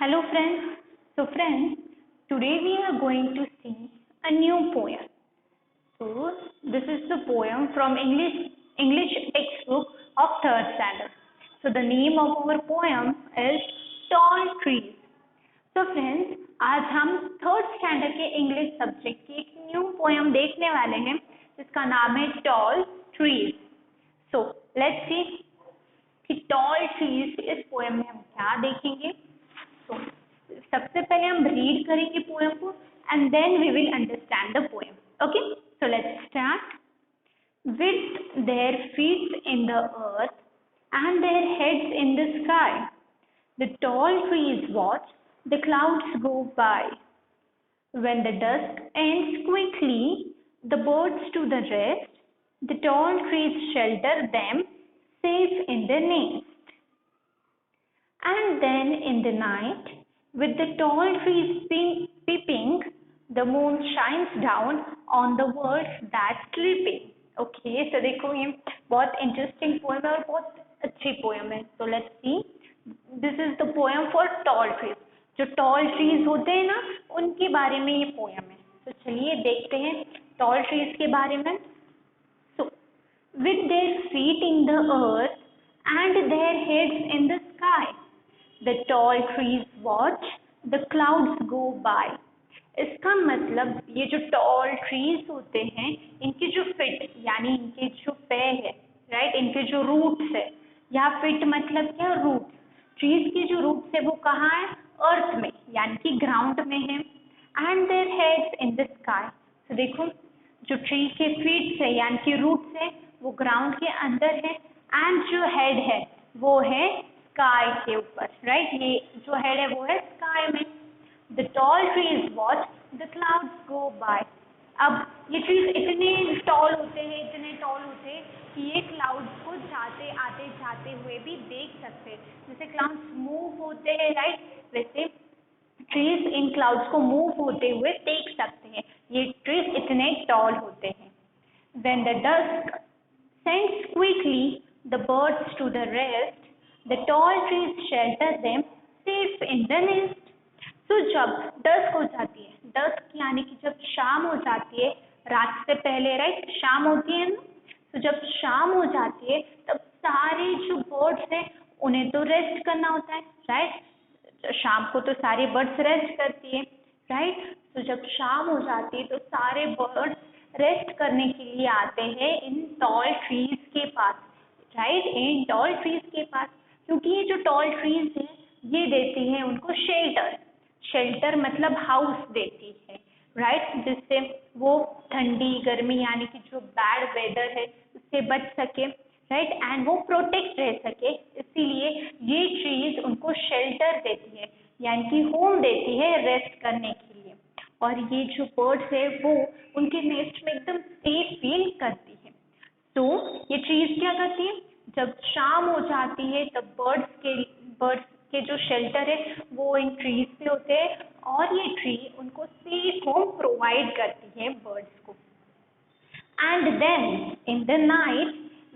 Hello friends. So friends, today we are going to see a new poem. So this is the poem from English textbook of third standard. So the name of our poem is Tall Trees. तो friends आज हम third standard के English subject की एक new poem देखने वाले हैं जिसका नाम है tall trees. So let's see कि टॉल ट्रीज इस पोएम में हम क्या देखेंगे. तो सबसे पहले हम रीड करेंगे पोएम को and then we will understand the poem. Okay, so let's start. With their feet in the earth and their heads in the sky, the tall trees watch the clouds go by. When the dusk ends quickly, the birds to the rest, the tall trees shelter them safe in the nest. And then in the night, with the tall trees peeping, the moon shines down on the world that's sleeping. Okay, तो देखो ये बहुत interesting poem है और बहुत अच्छी poem है. तो let's see, this is the poem for tall trees. जो टॉल ट्रीज होते हैं ना, उनके बारे में ये पोएम है. तो चलिए देखते हैं टॉल ट्रीज के बारे में. So with their feet in the earth and their heads in the sky, the tall trees watch the clouds go by. इसका मतलब ये जो टॉल ट्रीज होते हैं, इनके जो फिट यानी इनके जो पैर है, राइट, इनके जो रूट्स है, या फिट मतलब क्या, रूट. ट्रीज के जो रूट्स है वो कहाँ है, अर्थ में यानी कि ग्राउंड में है. And their heads in the sky. तो देखो जो ट्री के फीट्स है यानी कि रूट्स है वो ग्राउंड के अंदर है, एंड जो हेड है वो है स्काई के ऊपर, राइट. ये जो हेड है वो है स्काई में. The tall trees watch the clouds go by. अब ये ट्रीज इतने टॉल होते हैं कि ये क्लाउड्स को जाते हुए भी देख सकते हैं. जैसे क्लाउड्स मूव होते हैं, राइट, वैसे ट्रीज इन क्लाउड्स को मूव होते हुए देख सकते हैं. ये ट्रीज इतने टॉल होते हैं. When the dusk sends quickly the birds to the rest, the tall trees shelter them safe in the nest. तो जब डस्क हो जाती है, डस्क यानी कि जब शाम हो जाती है, रात से पहले, राइट, शाम होती है ना. तो जब शाम हो जाती है तब सारे जो बर्ड्स हैं उन्हें तो रेस्ट करना होता है, राइट. शाम को तो सारे बर्ड्स रेस्ट करती है, राइट. तो जब शाम हो जाती है तो सारे बर्ड्स रेस्ट करने के लिए आते हैं इन टॉल ट्रीज के पास, राइट, इन टॉल ट्रीज के पास. क्योंकि ये जो टॉल ट्रीज हैं ये देती हैं उनको शेल्टर. शेल्टर मतलब हाउस देती है, राइट, जिससे वो ठंडी गर्मी यानी कि जो बैड वेदर है उससे बच सके, राइट, एंड वो प्रोटेक्ट रह सके. इसीलिए ये ट्रीज उनको शेल्टर देती है यानी कि होम देती है रेस्ट करने के लिए. और ये जो बर्ड्स है वो उनके नेस्ट में एकदम सेफ फील करती है. तो ये ट्रीज क्या करती है, जब शाम हो जाती है तब बर्ड्स के जो शेल्टर है वो इन ट्रीज पे होते हैं और ये ट्री उनको सेफ होम प्रोवाइड करती है बर्ड्स को. And then in the night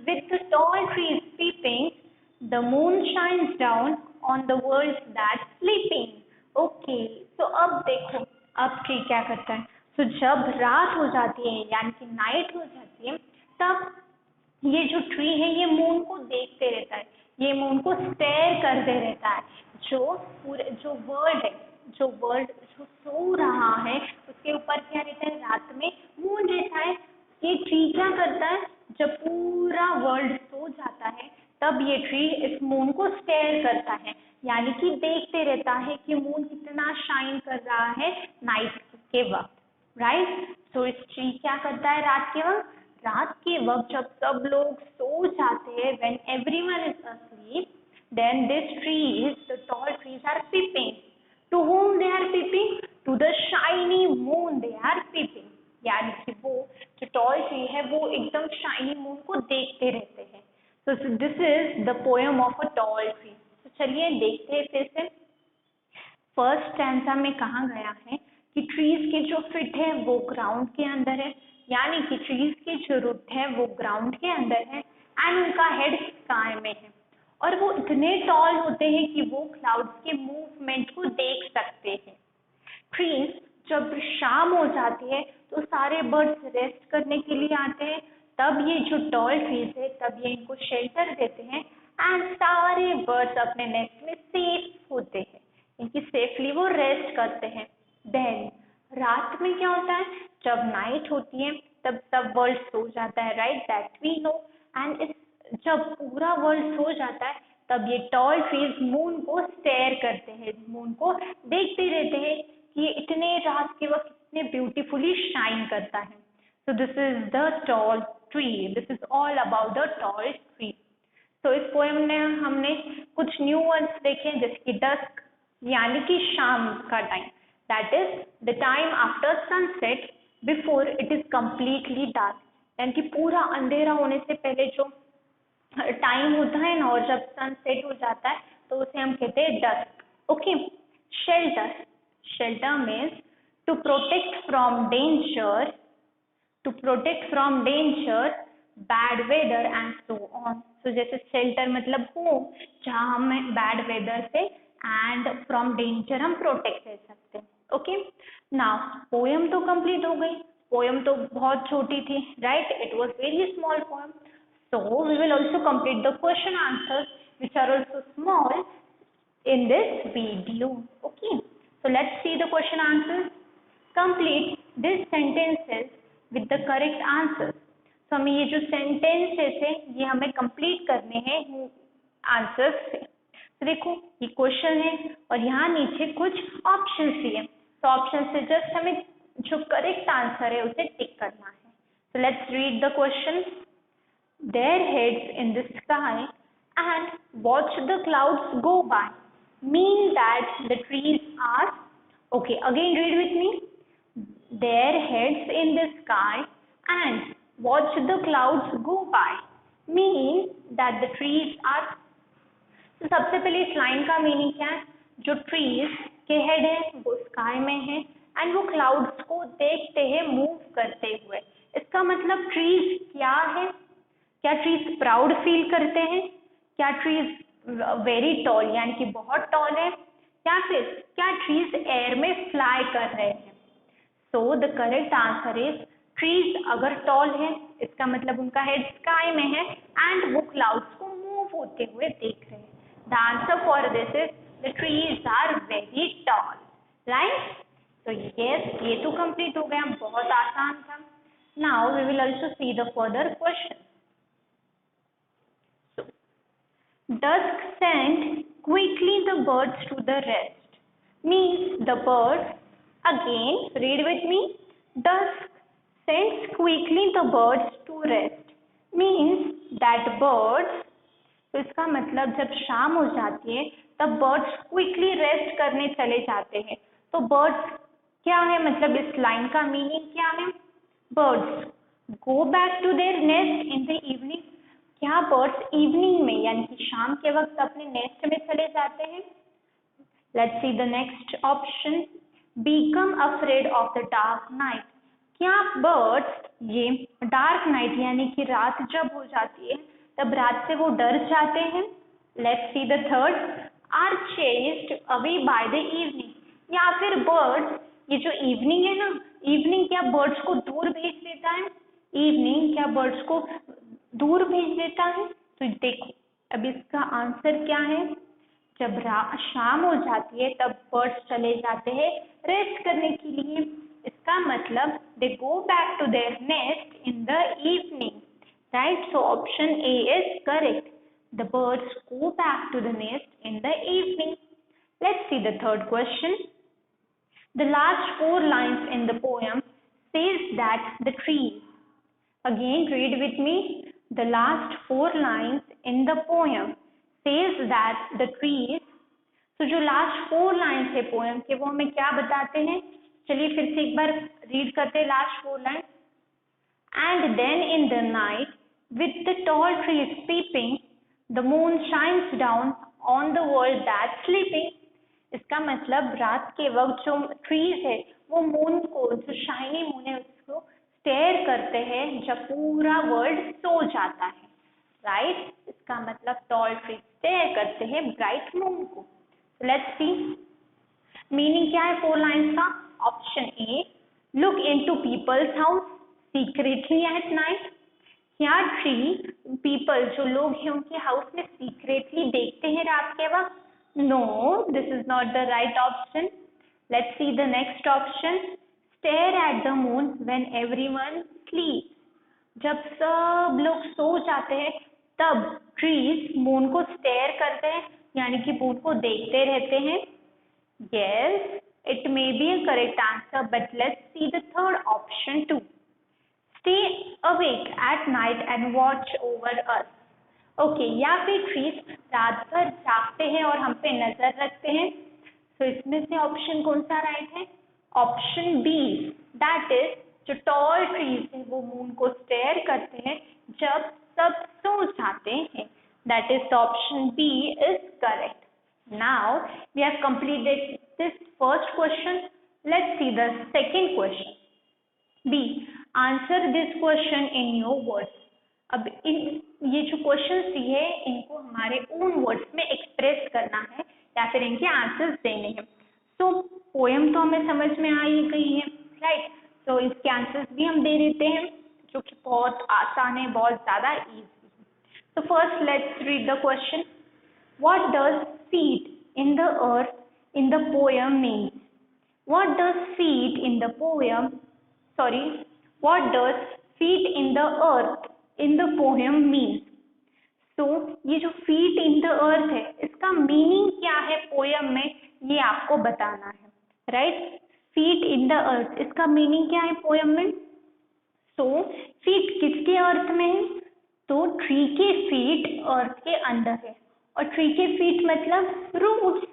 with the tall trees peeping, the moon shines down on the world that sleeping. ओके, तो अब देखो अब ट्री क्या करता है. तो जब रात हो जाती है यानी कि नाइट हो जाती है तब ये जो ट्री है ये मून को देखते रहता है, ये मून को स्टेयर करते रहता है. जो वर्ल्ड है, जो सो रहा है उसके ऊपर क्या रहता है, रात में मून रहता है. ये ट्री क्या करता है, जब पूरा वर्ल्ड सो जाता है तब ये ट्री इस मून को स्टेयर करता है यानी कि देखते रहता है कि मून कितना शाइन कर रहा है नाइट के वक्त, राइट. तो इस ट्री क्या करता है रात के वक्त जब सब लोग सो जाते हैं, when everyone is asleep, then this trees, the tall trees are peeping. To whom they are peeping? To the shiny moon they are peeping. यानी कि वो जो टॉल ट्री है वो एकदम शाइनी मून को देखते रहते हैं. So this is the poem of a tall tree. तो चलिए देखते हैं फिर से. फर्स्ट स्टैंजा में कहा गया है कि ट्रीज के जो फिट है वो ग्राउंड के अंदर है, यानी कि ट्रीज के जो रूट है वो ग्राउंड के अंदर है एंड उनका हेड स्काई में है. और वो इतने टॉल होते हैं कि वो क्लाउड्स के मूवमेंट को देख सकते हैं। ट्रीज जब शाम हो जाती है तो सारे बर्ड्स रेस्ट करने के लिए आते हैं, तब ये जो टॉल ट्रीज है तब ये इनको शेल्टर देते हैं एंड सारे बर्ड्स अपने नेस्ट में सेफ होते हैं, इनकी सेफली वो रेस्ट करते हैं। देन रात में क्या होता है, जब नाइट होती है तब सब वर्ल्ड सो जाता है, right, that we know. And इस जब पूरा वर्ल्ड सो जाता है तब ये टॉल ट्रीज मून को स्टेयर करते हैं, मून को देखते रहते हैं कि ये इतने रात के वक्त इतने ब्यूटीफुली शाइन करता है। So this is the tall tree, this is all about the tall tree. तो इस पोएम में हमने कुछ न्यू वर्ड्स देखे, जैसे कि डस्क यानी कि शाम का time, that is the time after sunset before it is completely dark, यानी कि पूरा अंधेरा होने से पहले जो टाइम होता है ना, और जब सन सेट हो जाता है तो उसे हम कहते हैं dusk. Okay. Shelter, shelter means to protect from danger, to protect from danger, bad weather and so on. तो जैसे शेल्टर मतलब होम, जहाँ हम बैड वेदर से एंड फ्रॉम डेंजर हम प्रोटेक्ट कर सकते हैं। ओके। नाउ पोएम तो कंप्लीट हो गई, पोएम तो बहुत छोटी थी, right, it was very small poem. So we will also complete the question answers which are also small in this video. Okay. So let's see the question answers. Complete these sentences with the correct answers. So हमें ये जो sentences है ये हमें complete करने हैं answers से। तो देखो ये question है और यहाँ नीचे कुछ options दिए, तो options से just हमें जो correct answer है उसे tick करना है। So let's read the question. Their heads in the sky and watch the clouds go by mean that the trees are, okay, again read with me. Their heads in the sky and watch the clouds go by mean that the trees are। तो सबसे पहले इस line का meaning क्या है, जो trees के head है वो स्काई में है एंड वो क्लाउड्स को देखते हैं मूव करते हुए। इसका मतलब ट्रीज क्या है, क्या ट्रीज प्राउड फील करते हैं, क्या ट्रीज वेरी टॉल यानी कि बहुत टॉल है, या फिर क्या ट्रीज एयर में फ्लाई कर रहे हैं। So the correct answer is trees अगर टॉल है इसका मतलब उनका हेड स्काई में है एंड वो क्लाउड्स को मूव होते हुए देख रहे हैं। The answer for this is the trees are very tall, right. तो यस, ये तो कंप्लीट हो गया, बहुत आसान था। Now we will also see the further question. Dusk sent quickly the birds to the rest means the birds, again read with me, dusk sends quickly the birds to rest means that birds, तो इसका मतलब जब शाम हो जाती है तब birds quickly rest करने चले जाते हैं। तो बर्ड्स क्या है, मतलब इस लाइन का मीनिंग क्या है, birds go back to their nest in the evening, क्या बर्ड्स इवनिंग में यानी कि शाम के वक्त अपने नेस्ट में चले जाते हैं। Let's see the next option, become afraid of the dark night, क्या बर्ड्स ये डार्क नाइट यानी कि रात जब हो जाती है तब रात से वो डर जाते हैं। Let's see the third, are chased away by the evening, या फिर बर्ड्स ये जो इवनिंग है ना, इवनिंग क्या बर्ड्स को दूर भेज देता है, इवनिंग क्या बर्ड्स को दूर भेज देता है। तो देखो अब इसका आंसर क्या है, जब शाम हो जाती है तब बर्ड्स चले जाते हैं रेस्ट करने के लिए, इसका मतलब they go back to their nest in the evening, right. So option A is correct, the birds go back to the nest in the evening. Let's see the third question. The last 4 lines in the poem says that the trees, again read with me, the last 4 lines in the poem says that the trees, तो जो last 4 lines है poem के वो हमें क्या बताते हैं, चलिए फिर से एक बार रीड करते हैं last 4 lines। And then in the night with the tall trees peeping the moon shines down on the world that sleeping, इसका मतलब रात के वक्त जो ट्रीज है वो मून को, जो शाइनी मून है उसको स्टेयर करते हैं जब पूरा वर्ल्ड सो जाता है, राइट। इसका मतलब टॉल ट्रीज स्टेयर करते हैं ब्राइट मून को। लेट्स सी मीनिंग क्या है 4 लाइन्स का। Option A, look into people's house secretly at night. क्या ट्री पीपल जो लोग हैं उनके हाउस में सीक्रेटली देखते हैं रात के वक्त? No, this is not the right option. Let's see the next option, stare at the moon when everyone sleep. जब सब लोग सो जाते हैं तब ट्रीज मून को स्टेयर करते हैं, यानी कि मून को देखते रहते हैं। Yes, it may be a correct answer, but let's see the third option too, stay awake at night and watch over us. Okay, या फिर ट्रीज रात भर जागते हैं और हम पे नजर रखते हैं। तो इसमें से ऑप्शन कौन सा राइट है? ऑप्शन बी, दैट इज जो टॉल ट्रीज है वो मून को स्टेयर करते हैं जब सब सो जाते हैं। That is the option B is correct. Now we have completed this first question. Let's see the second question. B, answer this question in your words. अब ये जो क्वेश्चन दिए इनको हमारे ओन वर्ड्स में एक्सप्रेस करना है या फिर इनके आंसर्स देने हैं। तो पोएम तो हमें समझ में आ ही गई है, राइट? तो इसके आंसर्स भी हम दे देते हैं जो कि बहुत आसान है, बहुत ज्यादा इजी है। तो first let's read the question. What does feet in the earth in the poem means? What does feet in the poem what does feet in the earth in the poem means? तो ये जो feet in the earth है इसका meaning क्या है poem में, ये आपको बताना है, right? feet in the earth इसका मीनिंग क्या है पोयम में? तो feet किसके अर्थ में है? तो ट्री के फीट अर्थ के अंदर है, और ट्री के फीट मतलब रूट्स।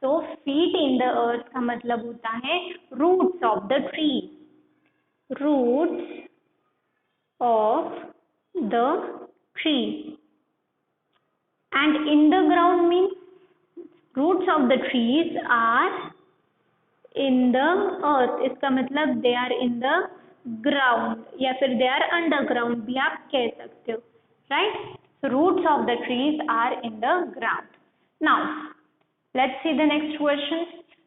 तो feet in the earth का मतलब होता है roots of the tree, roots of the tree. And in the ground means roots of the trees are in the earth, इसका मतलब they are in the ground या फिर they are underground भी आप कह सकते हो, right? So roots of the trees are in the ground. Now let's see the next question.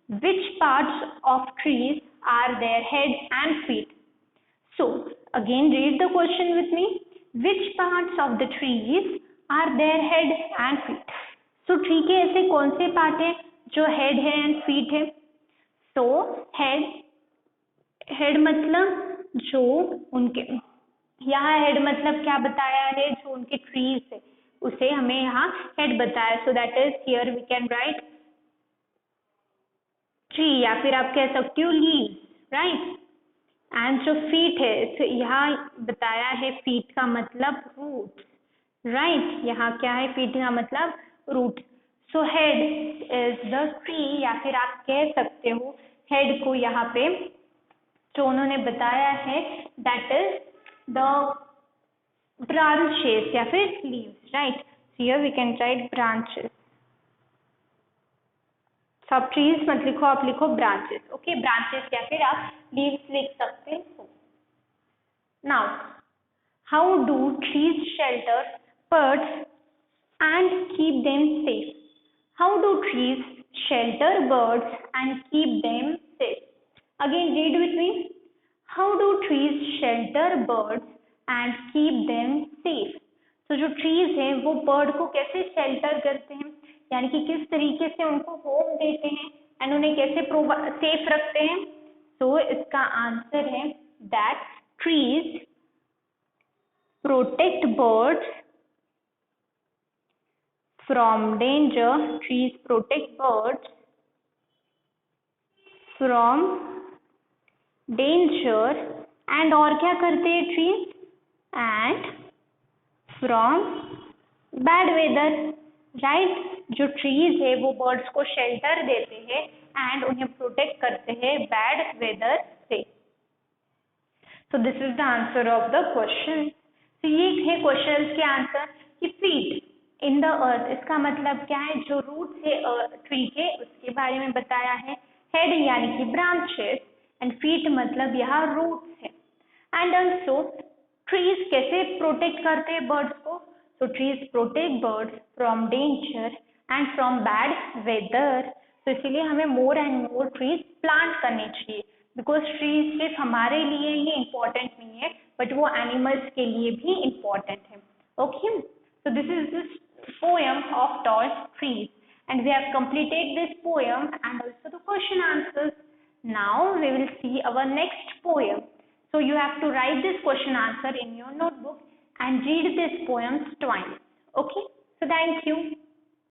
Which parts of trees are their head and feet? So again read the question with me. Which parts of the trees are their head and feet? So tree के ऐसे कौन से part है जो head है and feet है? तो head मतलब जो उनके, यहाँ हेड मतलब क्या बताया है, जो उनके ट्रीज है उसे हमें यहाँ हेड बताया। So that is here we can write tree या फिर आप कह सकते हो लीव्स, राइट? एंड जो फीट है तो यहाँ बताया है फीट का मतलब रूट, राइट? यहाँ क्या है फीट का मतलब root. So head is the tree या फिर आप कह सकते हो हेड को यहाँ पे जो उन्होंने बताया है दैट इज द ब्रांचेस या फिर leaves, right? Here we can write branches. सब ट्रीज मत लिखो, आप लिखो ब्रांचेस, ओके? ब्रांचेस या फिर आप लीव्स लिख सकते हो। Now how do trees shelter birds and keep them safe? How do trees shelter birds and keep them safe? Again read with me. How do trees shelter birds and keep them safe? तो जो trees हैं वो bird को कैसे shelter करते हैं, यानी कि किस तरीके से उनको होम देते हैं एंड उन्हें कैसे सेफ रखते हैं? तो इसका आंसर है that trees protect birds from danger. Trees protect birds from danger and और क्या करते हैं trees? And from bad weather, right? जो trees है वो birds को shelter देते हैं and उन्हें protect करते हैं bad weather से। So this is the answer of the question. तो ये है क्वेश्चन के आंसर कि feet इन द अर्थ इसका मतलब क्या है, जो रूट है ट्री के उसके बारे में बताया है। हेड यानी कि ब्रांचेस एंड फीट मतलब यहाँ रूट्स है। एंड ऑल्सो ट्रीज कैसे प्रोटेक्ट करते हैं बर्ड्स को? So trees protect birds from danger and from bad weather. तो इसीलिए हमें more and more trees plant करने चाहिए, बिकॉज ट्रीज सिर्फ हमारे लिए ही इम्पोर्टेंट नहीं है बट वो एनिमल्स के लिए भी इम्पोर्टेंट है. Okay, so this is this poem of tall trees, and we have completed this poem and also the question answers. Now we will see our next poem. So you have to write this question answer in your notebook and read this poem twice. Okay, so thank you.